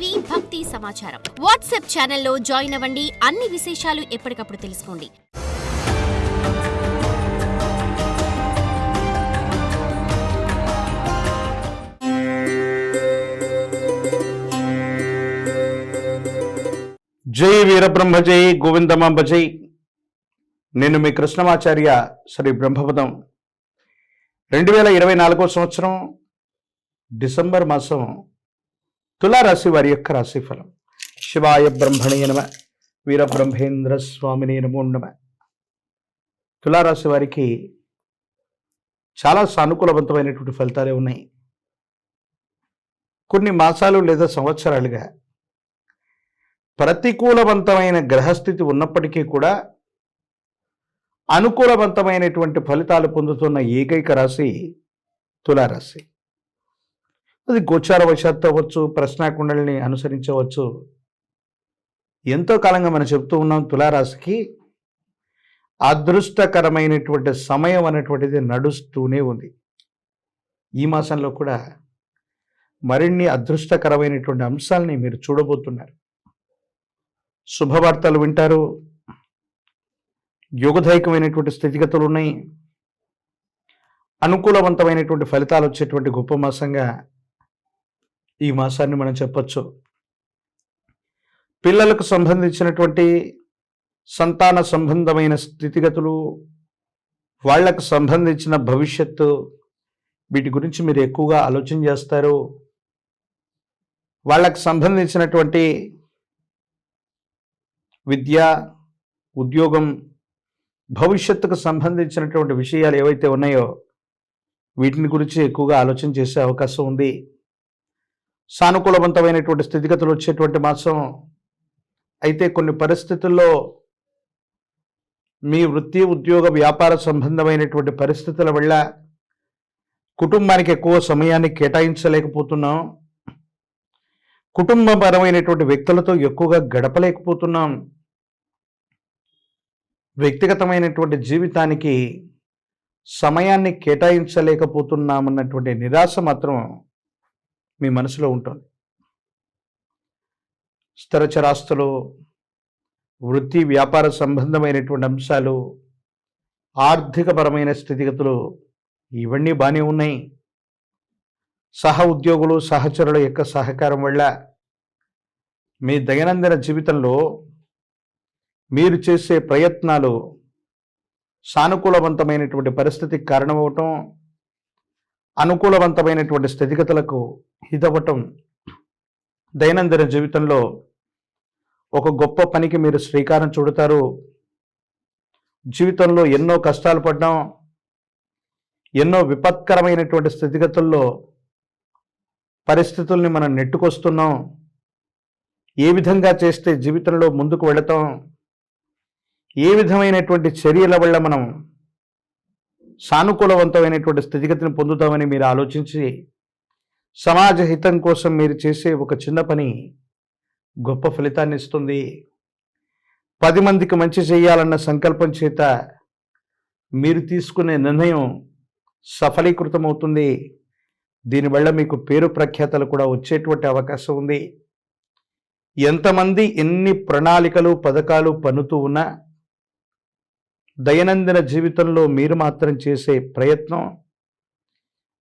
TV భక్తి సమాచారం WhatsApp ఛానల్లో జాయిన్ అవ్వండి. అన్ని విశేషాలు ఎప్పటికప్పుడు తెలుసుకోండి. జై వీరబ్రహ్మ జై గోవిందమాంబ జై. నేను మీ కృష్ణమాచార్య శ్రీ బ్రహ్మపదం. 2024 సంవత్సరం డిసెంబర్ మాసం తులారాశి వారి యొక్క రాశిఫలం. శివాయ బ్రహ్మణే నమ, వీరబ్రహ్మేంద్ర స్వామినే నమో నమ. తులారాశి వారికి చాలా సానుకూలవంతమైనటువంటి ఫలితాలే ఉన్నాయి. కొన్ని మాసాలు లేదా సంవత్సరాలుగా ప్రతికూలవంతమైన గ్రహస్థితి ఉన్నప్పటికీ కూడా అనుకూలవంతమైనటువంటి ఫలితాలు పొందుతున్న ఏకైక రాశి తులారాశి. అది గోచార వశాత్తు అవ్వచ్చు, ప్రశ్నాకుండలిని అనుసరించవచ్చు. ఎంతో కాలంగా మనం చెప్తూ ఉన్నాం, తులారాశికి అదృష్టకరమైనటువంటి సమయం అనేటువంటిది నడుస్తూనే ఉంది. ఈ మాసంలో కూడా మరిన్ని అదృష్టకరమైనటువంటి అంశాలని మీరు చూడబోతున్నారు. శుభవార్తలు వింటారు. యోగదాయకమైనటువంటి స్థితిగతులు ఉన్నాయి. అనుకూలవంతమైనటువంటి ఫలితాలు వచ్చేటువంటి గొప్ప మాసంగా ఈ మాసాన్ని మనం చెప్పచ్చు. పిల్లలకు సంబంధించినటువంటి సంతాన సంబంధమైన స్థితిగతులు, వాళ్లకు సంబంధించిన భవిష్యత్తు, వీటి గురించి మీరు ఎక్కువగా ఆలోచన చేస్తారు. వాళ్ళకు సంబంధించినటువంటి విద్య, ఉద్యోగం, భవిష్యత్తుకు సంబంధించినటువంటి విషయాలు ఏవైతే ఉన్నాయో వీటిని గురించి ఎక్కువగా ఆలోచన చేసే అవకాశం ఉంది. సానుకూలవంతమైనటువంటి స్థితిగతులు వచ్చేటువంటి మాసం అయితే కొన్ని పరిస్థితుల్లో మీ వృత్తి, ఉద్యోగ, వ్యాపార సంబంధమైనటువంటి పరిస్థితుల వల్ల కుటుంబానికి ఎక్కువ సమయాన్ని కేటాయించలేకపోతున్నాం. కుటుంబపరమైనటువంటి వ్యక్తులతో ఎక్కువగా గడపలేకపోతున్నాం. వ్యక్తిగతమైనటువంటి జీవితానికి సమయాన్ని కేటాయించలేకపోతున్నామన్నటువంటి నిరాశ మాత్రం మీ మనసులో ఉంటుంది. స్థిరచరాస్తులు, వృత్తి, వ్యాపార సంబంధమైనటువంటి అంశాలు, ఆర్థికపరమైన స్థితిగతులు ఇవన్నీ బాగానే ఉన్నాయి. సహ ఉద్యోగులు, సహచరుల యొక్క సహకారం వల్ల మీ దైనందిన జీవితంలో మీరు చేసే ప్రయత్నాలు సానుకూలవంతమైనటువంటి పరిస్థితికి కారణమవటం, అనుకూలవంతమైనటువంటి స్థితిగతులకు హితవటం, దైనందిన జీవితంలో ఒక గొప్ప పనికి మీరు శ్రీకారం చుడతారు. జీవితంలో ఎన్నో కష్టాలు పడ్డాం, ఎన్నో విపత్కరమైనటువంటి స్థితిగతుల్లో పరిస్థితుల్ని మనం నెట్టుకొస్తున్నాం. ఏ విధంగా చేస్తే జీవితంలో ముందుకు వెళతాం, ఏ విధమైనటువంటి చర్యల వల్ల మనం సానుకూలవంతమైనటువంటి స్థితిగతిని పొందుతామని మీరు ఆలోచించి సమాజ హితం కోసం మీరు చేసే ఒక చిన్న పని గొప్ప ఫలితాన్ని ఇస్తుంది. 10 మందికి మంచి చేయాలన్న సంకల్పం చేత మీరు తీసుకునే నిర్ణయం సఫలీకృతమవుతుంది. దీనివల్ల మీకు పేరు ప్రఖ్యాతలు కూడా వచ్చేటువంటి అవకాశం ఉంది. ఎంతమంది ఎన్ని ప్రణాళికలు, పథకాలు పన్నుతూ ఉన్నా దైనందిన జీవితంలో మీరు మాత్రం చేసే ప్రయత్నం,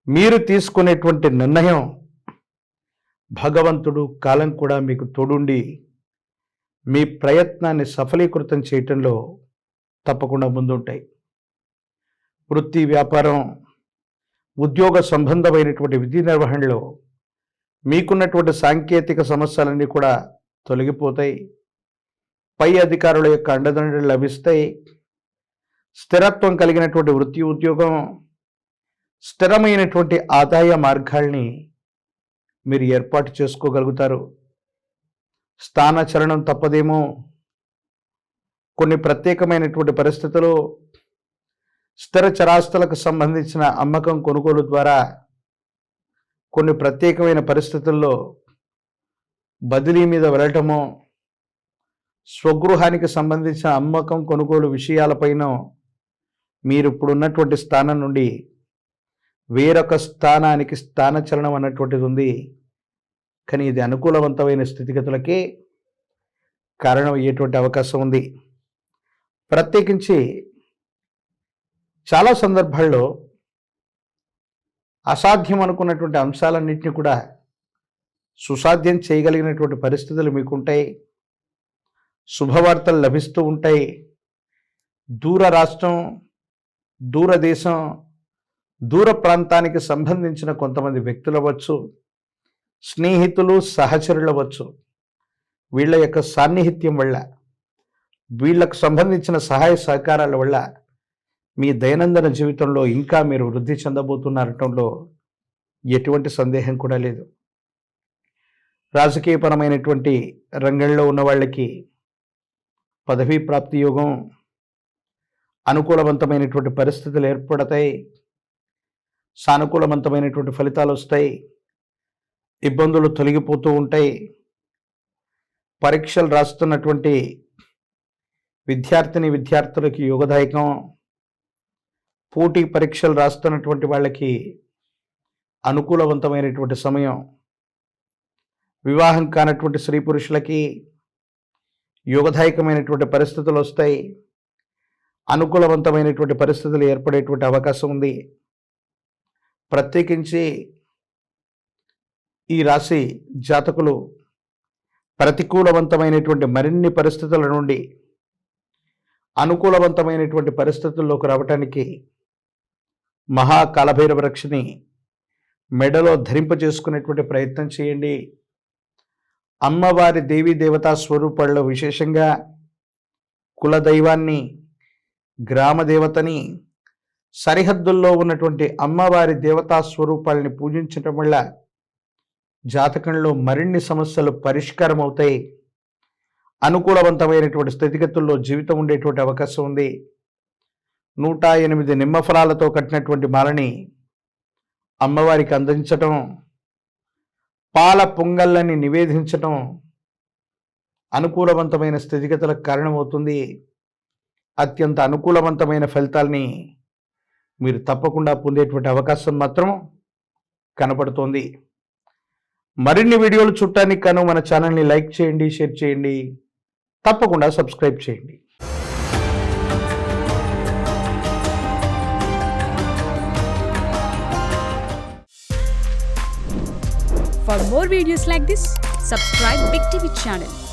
మీరు తీసుకునేటువంటి నిర్ణయం, భగవంతుడు, కాలం కూడా మీకు తోడుండి మీ ప్రయత్నాన్ని సఫలీకృతం చేయటంలో తప్పకుండా ముందుంటాయి. వృత్తి, వ్యాపారం, ఉద్యోగ సంబంధమైనటువంటి విధి నిర్వహణలో మీకున్నటువంటి సాంకేతిక సమస్యలన్నీ కూడా తొలగిపోతాయి. పై అధికారుల యొక్క అండదండలు లభిస్తాయి. స్థిరత్వం కలిగినటువంటి వృత్తి, ఉద్యోగం, స్థిరమైనటువంటి ఆదాయ మార్గాల్ని మీరు ఏర్పాటు చేసుకోగలుగుతారు. స్థానచలనం తప్పదేమో. కొన్ని ప్రత్యేకమైనటువంటి పరిస్థితులు, స్థిర చరాస్తులకు సంబంధించిన అమ్మకం, కొనుగోలు ద్వారా కొన్ని ప్రత్యేకమైన పరిస్థితుల్లో బదిలీ మీద వెళ్ళటమో, స్వగృహానికి సంబంధించిన అమ్మకం, కొనుగోలు విషయాలపైన మీరు ఇప్పుడున్నటువంటి స్థానం నుండి వేరొక స్థానానికి స్థానచలనం అన్నటువంటిది ఉంది. కానీ ఇది అనుకూలవంతమైన స్థితిగతులకే కారణం అయ్యేటువంటి అవకాశం ఉంది. ప్రత్యేకించి చాలా సందర్భాల్లో అసాధ్యం అనుకున్నటువంటి అంశాలన్నింటినీ కూడా సుసాధ్యం చేయగలిగినటువంటి పరిస్థితులు మీకుంటాయి. శుభవార్తలు లభిస్తూ ఉంటాయి. దూర రాష్ట్రం, దూరదేశం, దూర ప్రాంతానికి సంబంధించిన కొంతమంది వ్యక్తులు అవ్వచ్చు, స్నేహితులు, సహచరులు అవ్వచ్చు. వీళ్ళ యొక్క సాన్నిహిత్యం వల్ల, వీళ్ళకు సంబంధించిన సహాయ సహకారాల వల్ల మీ దైనందిన జీవితంలో ఇంకా మీరు వృద్ధి చెందబోతున్నారటంలో ఎటువంటి సందేహం కూడా లేదు. రాజకీయపరమైనటువంటి రంగంలో ఉన్న వాళ్ళకి పదవీ ప్రాప్తి యోగం, అనుకూలవంతమైనటువంటి పరిస్థితులు ఏర్పడతాయి. సానుకూలవంతమైనటువంటి ఫలితాలు వస్తాయి. ఇబ్బందులు తొలగిపోతూ ఉంటాయి. పరీక్షలు రాస్తున్నటువంటి విద్యార్థులకి యోగదాయకం. పోటీ పరీక్షలు రాస్తున్నటువంటి వాళ్ళకి అనుకూలవంతమైనటువంటి సమయం. వివాహం కానటువంటి స్త్రీ పురుషులకి యోగదాయకమైనటువంటి పరిస్థితులు వస్తాయి. అనుకూలవంతమైనటువంటి పరిస్థితులు ఏర్పడేటువంటి అవకాశం ఉంది. ప్రత్యేకించి ఈ రాశి జాతకులు ప్రతికూలవంతమైనటువంటి మరిన్ని పరిస్థితుల నుండి అనుకూలవంతమైనటువంటి పరిస్థితుల్లోకి రావటానికి మహాకాలభైరవ రక్షని మెడలో ధరింపజేసుకునేటువంటి ప్రయత్నం చేయండి. అమ్మవారి దేవీ దేవతా స్వరూపాల్లో విశేషంగా కులదైవాన్ని, గ్రామ దేవతని, సరిహద్దుల్లో ఉన్నటువంటి అమ్మవారి దేవతా స్వరూపాలని పూజించటం వల్ల జాతకంలో మరిన్ని సమస్యలు పరిష్కారం అవుతాయి. అనుకూలవంతమైనటువంటి స్థితిగతుల్లో జీవితం ఉండేటువంటి అవకాశం ఉంది. 108 నిమ్మ ఫలాలతో కట్టినటువంటి మాలని అమ్మవారికి అందించటం, పాల పొంగళ్ళని నివేదించటం అనుకూలవంతమైన స్థితిగతులకు కారణమవుతుంది. అత్యంత అనుకూలవంతమైన ఫలితాల్ని మీరు తప్పకుండా పొందేటువంటి అవకాశం మాత్రం కనపడుతోంది. మరిన్ని వీడియోలు చూడటానికి గాను మన ఛానల్ని లైక్ చేయండి, షేర్ చేయండి, తప్పకుండా సబ్స్క్రైబ్ చేయండి. For more videos like this, subscribe Big TV channel.